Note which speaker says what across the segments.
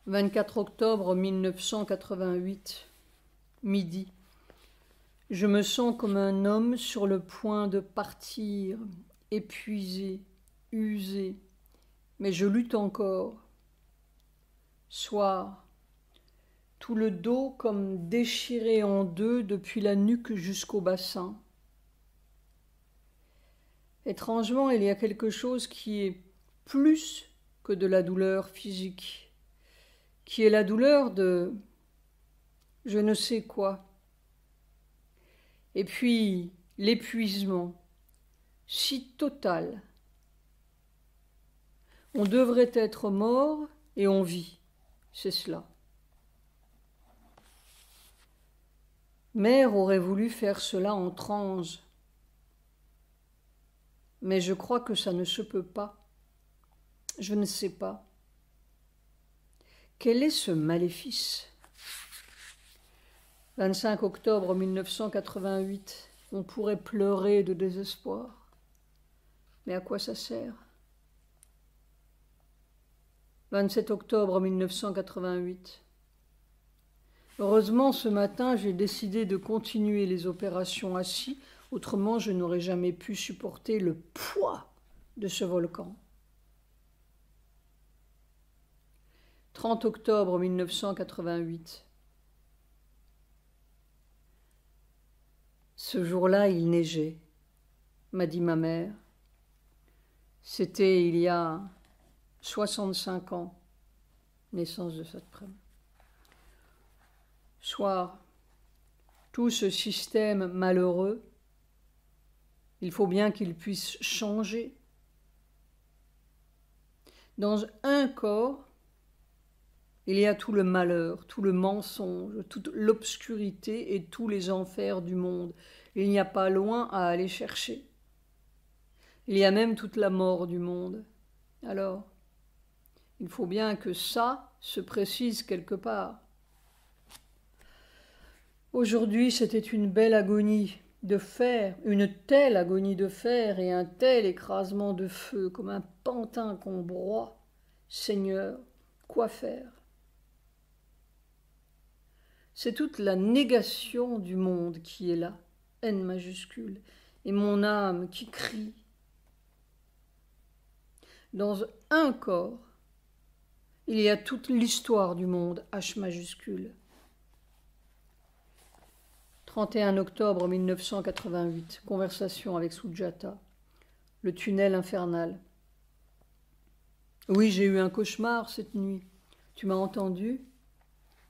Speaker 1: 24 octobre 1988, midi. Je me sens comme un homme sur le point de partir, épuisé, usé, mais je lutte encore. Soir, tout le dos comme déchiré en deux depuis la nuque jusqu'au bassin. Étrangement, il y a quelque chose qui est plus que de la douleur physique, qui est la douleur de je ne sais quoi. Et puis l'épuisement, si total. On devrait être mort et on vit, c'est cela. Mère aurait voulu faire cela en transe, mais je crois que ça ne se peut pas. Je ne sais pas. Quel est ce maléfice ? 25 octobre 1988, on pourrait pleurer de désespoir. Mais à quoi ça sert ? 27 octobre 1988. Heureusement, ce matin, j'ai décidé de continuer les opérations assis, autrement je n'aurais jamais pu supporter le poids de ce volcan. 30 octobre 1988. Ce jour-là, il neigeait, m'a dit ma mère. C'était il y a 65 ans, naissance de cette prime. Soir, tout ce système malheureux, il faut bien qu'il puisse changer. Dans un corps, il y a tout le malheur, tout le mensonge, toute l'obscurité et tous les enfers du monde. Il n'y a pas loin à aller chercher. Il y a même toute la mort du monde. Alors, il faut bien que ça se précise quelque part. Aujourd'hui, c'était une belle agonie de fer, une telle agonie de fer et un tel écrasement de feu, comme un pantin qu'on broie. Seigneur, quoi faire ? C'est toute la négation du monde qui est là, N majuscule, et mon âme qui crie. Dans un corps, il y a toute l'histoire du monde, H majuscule. 31 octobre 1988, conversation avec Sujata, le tunnel infernal. Oui, j'ai eu un cauchemar cette nuit. Tu m'as entendu ?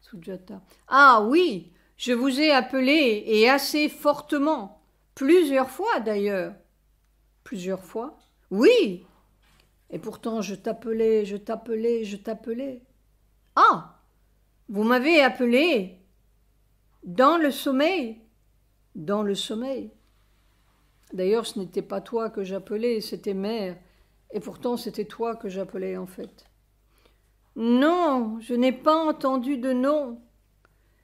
Speaker 1: Sujata. Ah oui, je vous ai appelé et assez fortement. Plusieurs fois d'ailleurs. Plusieurs fois ? Oui. Et pourtant je t'appelais. Ah, vous m'avez appelé dans le sommeil. Dans le sommeil. D'ailleurs, ce n'était pas toi que j'appelais, c'était Mère. Et pourtant c'était toi que j'appelais en fait. Non, je n'ai pas entendu de nom.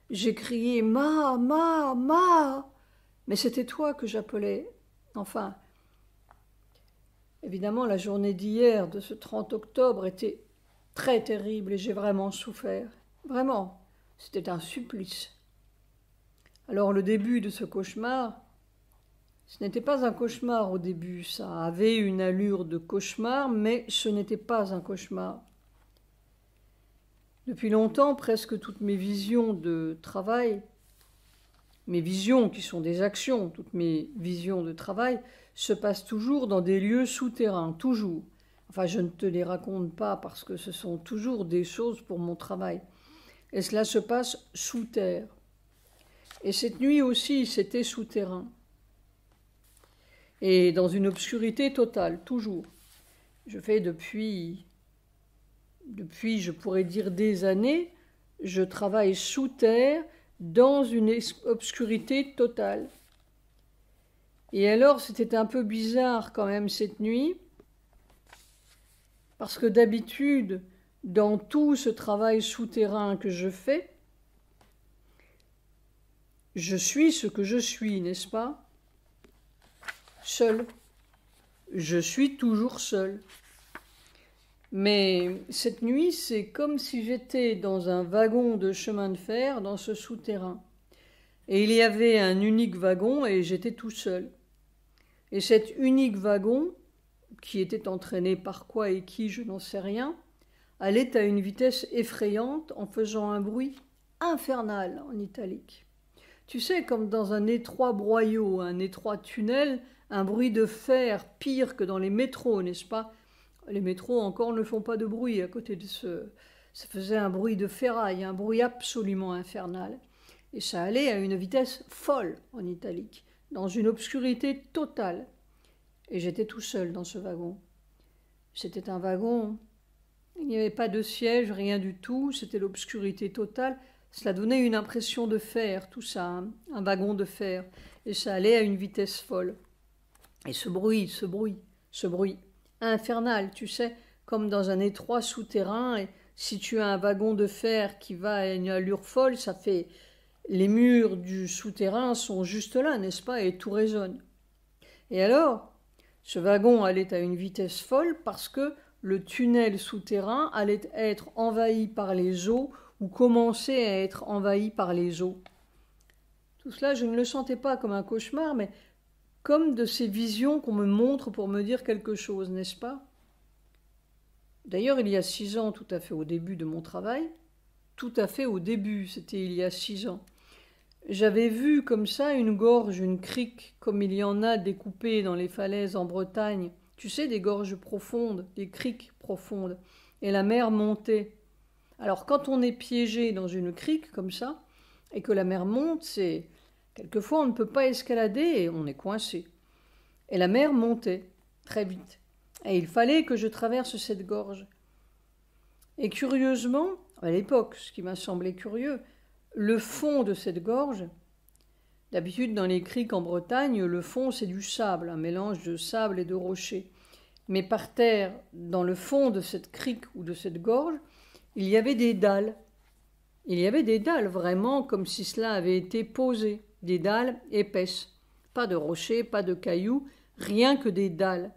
Speaker 1: J'ai crié « Ma, ma, ma !» Mais c'était toi que j'appelais. Enfin, évidemment, la journée d'hier, de ce 30 octobre, était très terrible et j'ai vraiment souffert. Vraiment, c'était un supplice. Alors le début de ce cauchemar, ce n'était pas un cauchemar au début, ça avait une allure de cauchemar, mais ce n'était pas un cauchemar. Depuis longtemps, presque toutes mes visions de travail, mes visions qui sont des actions, toutes mes visions de travail, se passent toujours dans des lieux souterrains, toujours. Enfin, je ne te les raconte pas parce que ce sont toujours des choses pour mon travail. Et cela se passe sous terre. Et cette nuit aussi, c'était souterrain. Et dans une obscurité totale, toujours. Je fais depuis, je pourrais dire des années, je travaille sous terre dans une obscurité totale. Et alors, c'était un peu bizarre quand même cette nuit, parce que d'habitude, dans tout ce travail souterrain que je fais, je suis ce que je suis, n'est-ce pas ? Seul. Je suis toujours seul. Mais cette nuit, c'est comme si j'étais dans un wagon de chemin de fer dans ce souterrain. Et il y avait un unique wagon et j'étais tout seul. Et cet unique wagon, qui était entraîné par quoi et qui, je n'en sais rien, allait à une vitesse effrayante en faisant un bruit infernal en italique. Tu sais, comme dans un étroit broyau, un étroit tunnel, un bruit de fer pire que dans les métros, n'est-ce pas? Les métros encore ne font pas de bruit à côté de ce... Ça faisait un bruit de ferraille, un bruit absolument infernal. Et ça allait à une vitesse folle en italique, dans une obscurité totale. Et j'étais tout seul dans ce wagon. C'était un wagon, il n'y avait pas de siège, rien du tout, c'était l'obscurité totale. Cela donnait une impression de fer, tout ça, un wagon de fer. Et ça allait à une vitesse folle. Et ce bruit infernal, tu sais, comme dans un étroit souterrain. Et si tu as un wagon de fer qui va à une allure folle, ça fait... Les murs du souterrain sont juste là, n'est-ce pas, et tout résonne. Et alors, ce wagon allait à une vitesse folle parce que le tunnel souterrain allait être envahi par les eaux ou commençait à être envahi par les eaux. Tout cela, je ne le sentais pas comme un cauchemar, mais comme de ces visions qu'on me montre pour me dire quelque chose, n'est-ce pas? D'ailleurs, il y a 6 ans, tout à fait au début de mon travail, tout à fait au début, c'était il y a 6 ans, j'avais vu comme ça une gorge, une crique, comme il y en a découpées dans les falaises en Bretagne. Tu sais, des gorges profondes, des criques profondes. Et la mer montait. Alors quand on est piégé dans une crique comme ça, et que la mer monte, c'est... Quelquefois on ne peut pas escalader et on est coincé. Et la mer montait, très vite. Et il fallait que je traverse cette gorge. Et curieusement, à l'époque, ce qui m'a semblé curieux, le fond de cette gorge, d'habitude dans les criques en Bretagne, le fond c'est du sable, un mélange de sable et de rochers. Mais par terre, dans le fond de cette crique ou de cette gorge, il y avait des dalles. Il y avait des dalles vraiment comme si cela avait été posé, des dalles épaisses. Pas de rochers, pas de cailloux, rien que des dalles.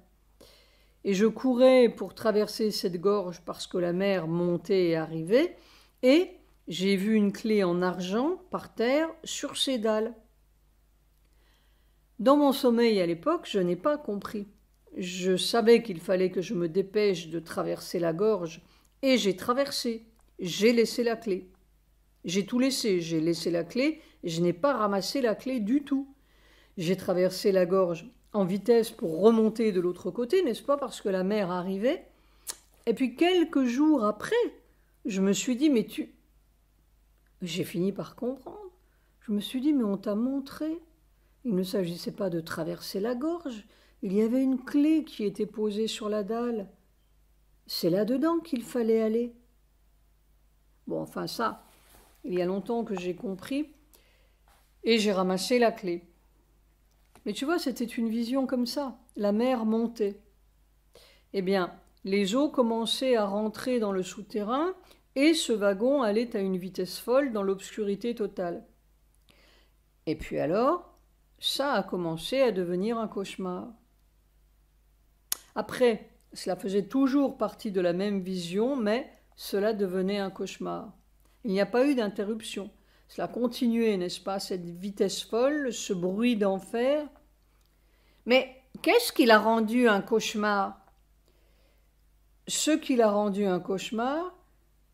Speaker 1: Et je courais pour traverser cette gorge parce que la mer montait et arrivait, et j'ai vu une clé en argent par terre sur ces dalles. Dans mon sommeil à l'époque, je n'ai pas compris. Je savais qu'il fallait que je me dépêche de traverser la gorge, et j'ai traversé. J'ai laissé la clé. J'ai tout laissé. J'ai laissé la clé, et je n'ai pas ramassé la clé du tout. J'ai traversé la gorge en vitesse pour remonter de l'autre côté, n'est-ce pas, parce que la mer arrivait. Et puis quelques jours après, je me suis dit, mais tu... J'ai fini par comprendre. Je me suis dit, mais on t'a montré. Il ne s'agissait pas de traverser la gorge. Il y avait une clé qui était posée sur la dalle. C'est là-dedans qu'il fallait aller. Bon, enfin ça, il y a longtemps que j'ai compris. Et j'ai ramassé la clé. Mais tu vois, c'était une vision comme ça. La mer montait. Eh bien, les eaux commençaient à rentrer dans le souterrain et ce wagon allait à une vitesse folle dans l'obscurité totale. Et puis alors, ça a commencé à devenir un cauchemar. Après, cela faisait toujours partie de la même vision, mais cela devenait un cauchemar. Il n'y a pas eu d'interruption. Cela continuait, n'est-ce pas, cette vitesse folle, ce bruit d'enfer. Mais qu'est-ce qui l'a rendu un cauchemar? Ce qui l'a rendu un cauchemar,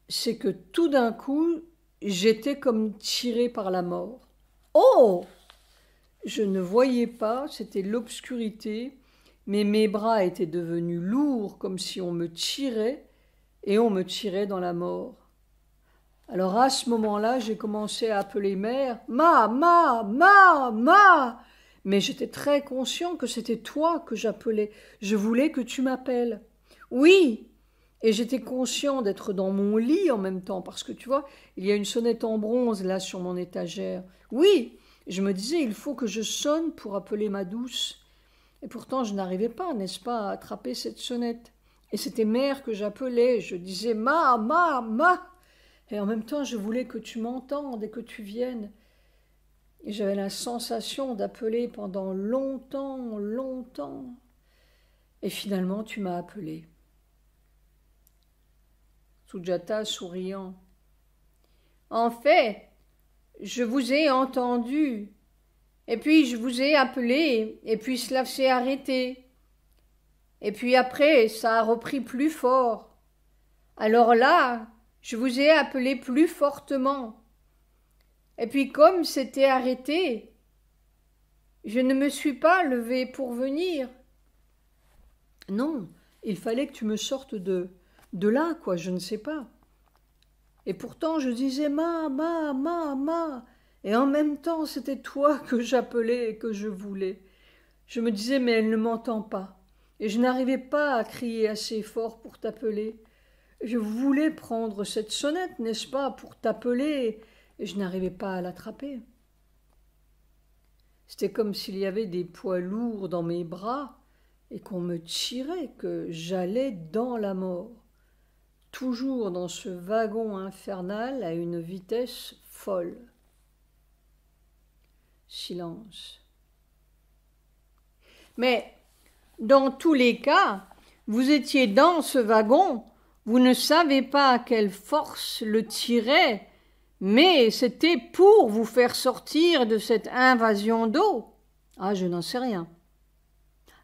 Speaker 1: c'est que tout d'un coup, j'étais comme tirée par la mort. Oh! Je ne voyais pas, c'était l'obscurité, mais mes bras étaient devenus lourds comme si on me tirait, et on me tirait dans la mort. Alors à ce moment-là, j'ai commencé à appeler mère, ma, mais j'étais très conscient que c'était toi que j'appelais. Je voulais que tu m'appelles. Oui, et j'étais conscient d'être dans mon lit en même temps, parce que tu vois, il y a une sonnette en bronze là sur mon étagère. Oui, je me disais, il faut que je sonne pour appeler ma douce. Et pourtant, je n'arrivais pas, n'est-ce pas, à attraper cette sonnette. Et c'était mère que j'appelais. Je disais ma. Et en même temps, je voulais que tu m'entendes et que tu viennes. Et j'avais la sensation d'appeler pendant longtemps. Et finalement, tu m'as appelé. Sujata souriant. En fait, je vous ai entendu, et puis je vous ai appelé, et puis cela s'est arrêté. Et puis après, ça a repris plus fort. Alors là, je vous ai appelé plus fortement. Et puis comme c'était arrêté, je ne me suis pas levée pour venir. Non, il fallait que tu me sortes de là, quoi, je ne sais pas. Et pourtant je disais ma, et en même temps c'était toi que j'appelais et que je voulais. Je me disais mais elle ne m'entend pas, et je n'arrivais pas à crier assez fort pour t'appeler. Je voulais prendre cette sonnette, n'est-ce pas, pour t'appeler, et je n'arrivais pas à l'attraper. C'était comme s'il y avait des poids lourds dans mes bras et qu'on me tirait, que j'allais dans la mort, toujours dans ce wagon infernal à une vitesse folle. Silence. Mais, dans tous les cas, vous étiez dans ce wagon, vous ne savez pas quelle force le tirait, mais c'était pour vous faire sortir de cette invasion d'eau. Ah, je n'en sais rien.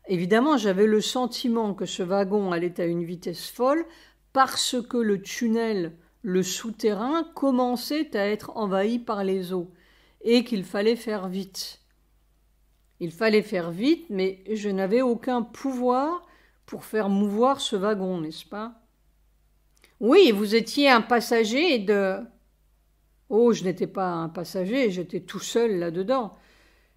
Speaker 1: Évidemment, j'avais le sentiment que ce wagon allait à une vitesse folle parce que le tunnel, le souterrain, commençait à être envahi par les eaux et qu'il fallait faire vite. Il fallait faire vite, mais je n'avais aucun pouvoir pour faire mouvoir ce wagon, n'est-ce pas? Oui, vous étiez un passager de... Oh, je n'étais pas un passager, j'étais tout seul là-dedans.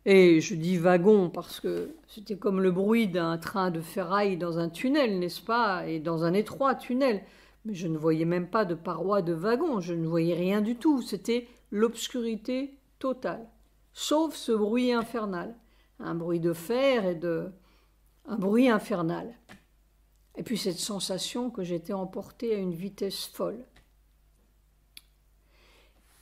Speaker 1: Et je dis wagon parce que c'était comme le bruit d'un train de ferraille dans un tunnel, n'est-ce pas? Et dans un étroit tunnel. Mais je ne voyais même pas de parois de wagon, je ne voyais rien du tout. C'était l'obscurité totale. Sauf ce bruit infernal. Un bruit de fer et un bruit infernal. Et puis cette sensation que j'étais emporté à une vitesse folle.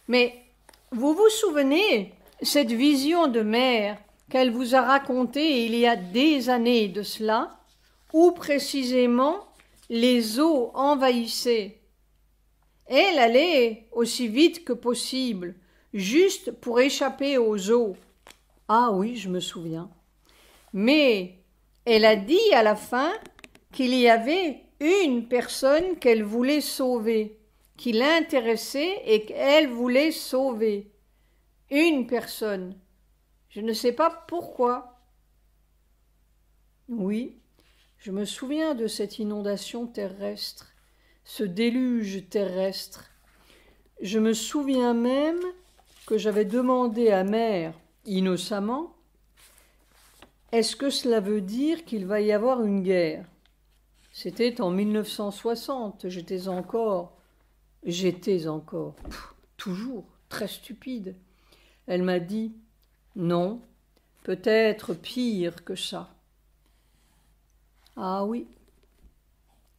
Speaker 1: Mais vous vous souvenez, cette vision de mer qu'elle vous a racontée il y a des années de cela, où précisément les eaux envahissaient. Elle allait aussi vite que possible, juste pour échapper aux eaux. Ah oui, je me souviens. Mais elle a dit à la fin qu'il y avait une personne qu'elle voulait sauver, qui l'intéressait et qu'elle voulait sauver. Une personne. Je ne sais pas pourquoi. Oui, je me souviens de cette inondation terrestre, ce déluge terrestre. Je me souviens même que j'avais demandé à Mère, innocemment, est-ce que cela veut dire qu'il va y avoir une guerre? C'était en 1960, j'étais encore, toujours, très stupide. Elle m'a dit « Non, peut-être pire que ça. » Ah oui,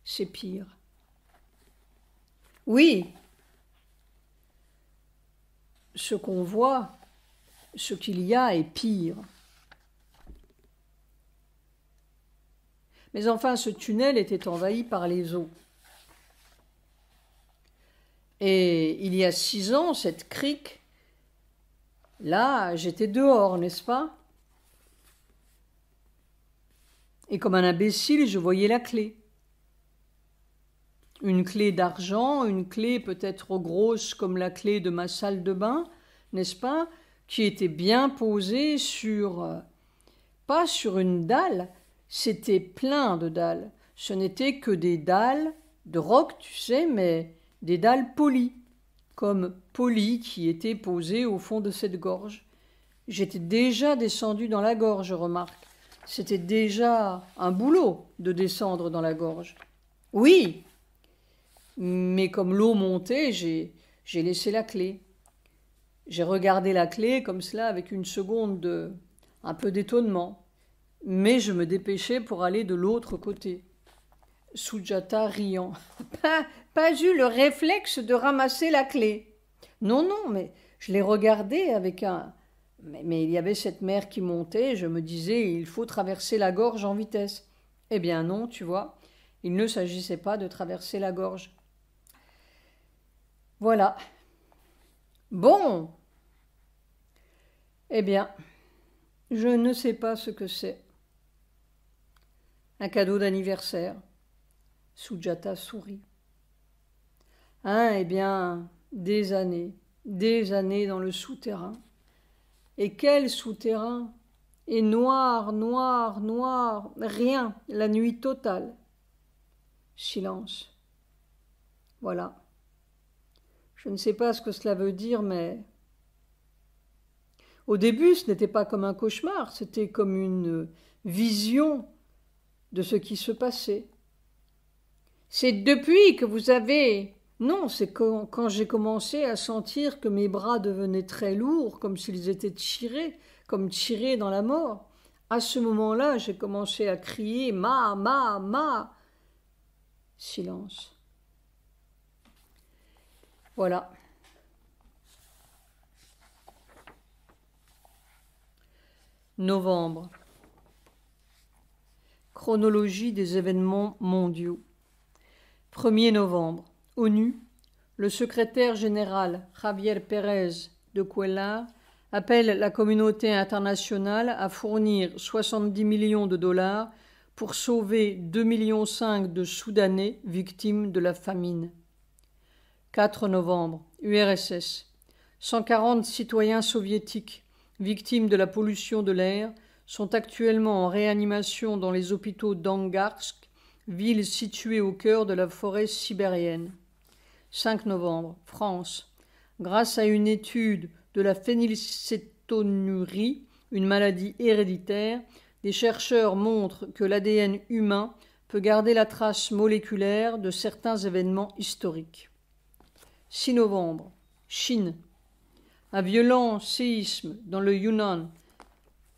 Speaker 1: c'est pire. Oui, ce qu'on voit, ce qu'il y a est pire. Mais enfin, ce tunnel était envahi par les eaux. Et il y a 6 ans, cette crique, là, j'étais dehors, n'est-ce pas? Et comme un imbécile, je voyais la clé. Une clé d'argent, une clé peut-être grosse comme la clé de ma salle de bain, n'est-ce pas? Qui était bien posée pas sur une dalle, c'était plein de dalles. Ce n'était que des dalles de roc, tu sais, mais des dalles polies, comme polies qui étaient posées au fond de cette gorge. J'étais déjà descendu dans la gorge, remarque. C'était déjà un boulot de descendre dans la gorge. Oui, mais comme l'eau montait, j'ai laissé la clé. J'ai regardé la clé comme cela avec une seconde un peu d'étonnement. Mais je me dépêchais pour aller de l'autre côté. Sujata riant. Pas eu le réflexe de ramasser la clé. Non, mais je l'ai regardée avec un... Mais il y avait cette mer qui montait, je me disais, il faut traverser la gorge en vitesse. Eh bien non, tu vois, il ne s'agissait pas de traverser la gorge. Voilà. Bon. Eh bien, je ne sais pas ce que c'est. Un cadeau d'anniversaire. Sujata sourit. Hein, eh bien, des années dans le souterrain. Et quel souterrain! Et noir, noir, noir, rien, la nuit totale. Silence. Voilà. Je ne sais pas ce que cela veut dire, mais au début, ce n'était pas comme un cauchemar, c'était comme une vision de ce qui se passait. C'est depuis que vous avez... Non, c'est quand j'ai commencé à sentir que mes bras devenaient très lourds, comme s'ils étaient tirés, comme tirés dans la mort. À ce moment-là, j'ai commencé à crier « Ma, ma, ma !» Silence. Voilà. Novembre. Chronologie des événements mondiaux. 1er novembre. ONU. Le secrétaire général Javier Pérez de Cuellar appelle la communauté internationale à fournir 70 millions de dollars pour sauver 2,5 millions de Soudanais victimes de la famine. 4 novembre. URSS. 140 citoyens soviétiques victimes de la pollution de l'air sont actuellement en réanimation dans les hôpitaux d'Angarsk, ville située au cœur de la forêt sibérienne. 5 novembre. France. Grâce à une étude de la phénylcétonurie, une maladie héréditaire, des chercheurs montrent que l'ADN humain peut garder la trace moléculaire de certains événements historiques. 6 novembre. Chine. Un violent séisme dans le Yunnan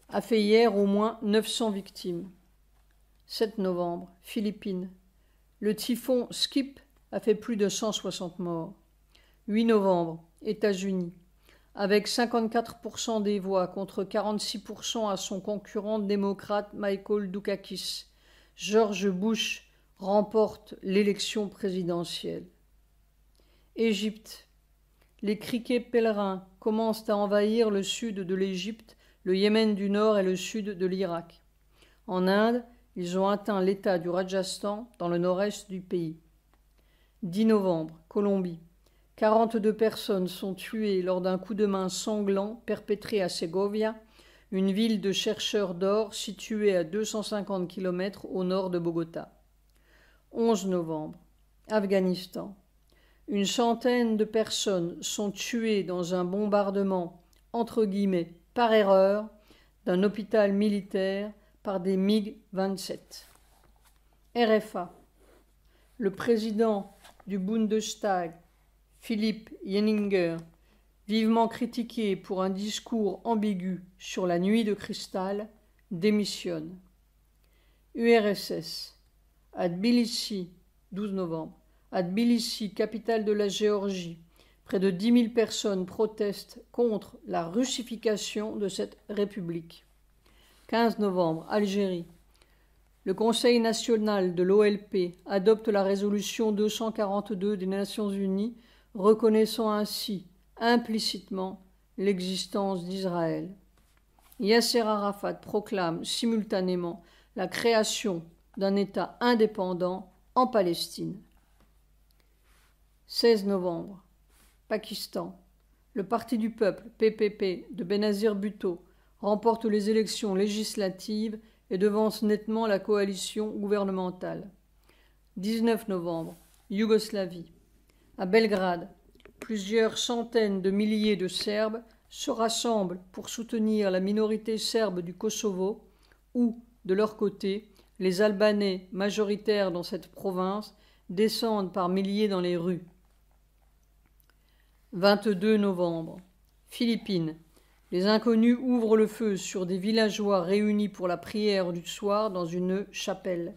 Speaker 1: a fait hier au moins 900 victimes. 7 novembre. Philippines. Le typhon Skip a fait plus de 160 morts. 8 novembre. États-Unis. Avec 54% des voix contre 46% à son concurrent démocrate Michael Dukakis, George Bush remporte l'élection présidentielle. Égypte. Les criquets pèlerins commencent à envahir le sud de l'Égypte, le Yémen du Nord et le sud de l'Irak. En Inde, ils ont atteint l'état du Rajasthan dans le nord-est du pays. 10 novembre, Colombie. 42 personnes sont tuées lors d'un coup de main sanglant perpétré à Segovia, une ville de chercheurs d'or située à 250 km au nord de Bogota. 11 novembre, Afghanistan. Une centaine de personnes sont tuées dans un bombardement, entre guillemets, par erreur, d'un hôpital militaire par des MiG-27. RFA. Le président du Bundestag, Philippe Jenninger, vivement critiqué pour un discours ambigu sur la nuit de cristal, démissionne. URSS. À Tbilissi, 12 novembre. À Tbilissi, capitale de la Géorgie, près de 10 000 personnes protestent contre la russification de cette république. 15 novembre, Algérie. Le Conseil national de l'OLP adopte la résolution 242 des Nations unies, reconnaissant ainsi implicitement l'existence d'Israël. Yasser Arafat proclame simultanément la création d'un État indépendant en Palestine. 16 novembre, Pakistan. Le Parti du peuple, PPP, de Benazir Bhutto remporte les élections législatives et devance nettement la coalition gouvernementale. 19 novembre, Yougoslavie. À Belgrade, plusieurs centaines de milliers de Serbes se rassemblent pour soutenir la minorité serbe du Kosovo où, de leur côté, les Albanais majoritaires dans cette province descendent par milliers dans les rues. 22 novembre. Philippines. Les inconnus ouvrent le feu sur des villageois réunis pour la prière du soir dans une chapelle.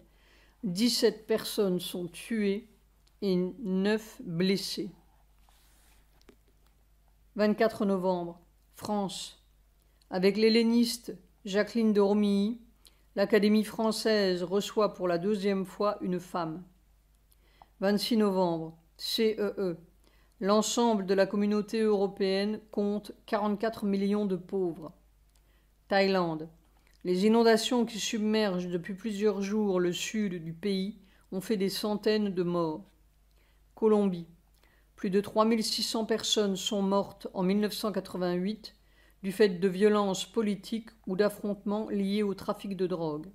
Speaker 1: 17 personnes sont tuées et 9 blessées. 24 novembre. France. Avec l'helléniste Jacqueline de Romilly, l'Académie française reçoit pour la 2e fois une femme. 26 novembre. CEE. L'ensemble de la communauté européenne compte 44 millions de pauvres. Thaïlande. Les inondations qui submergent depuis plusieurs jours le sud du pays ont fait des centaines de morts. Colombie. Plus de 3600 personnes sont mortes en 1988 du fait de violences politiques ou d'affrontements liés au trafic de drogue.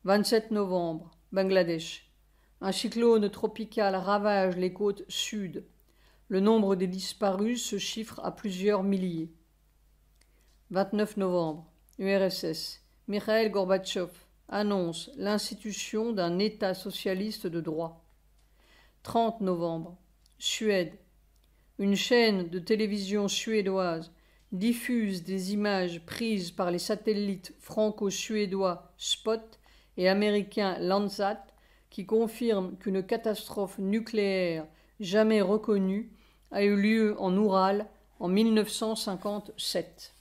Speaker 1: 27 novembre, Bangladesh. Un cyclone tropical ravage les côtes sud. Le nombre des disparus se chiffre à plusieurs milliers. 29 novembre, URSS. Mikhail Gorbatchev annonce l'institution d'un État socialiste de droit. 30 novembre, Suède. Une chaîne de télévision suédoise diffuse des images prises par les satellites franco-suédois Spot et américains Landsat qui confirment qu'une catastrophe nucléaire jamais reconnue a eu lieu en Oural en 1957.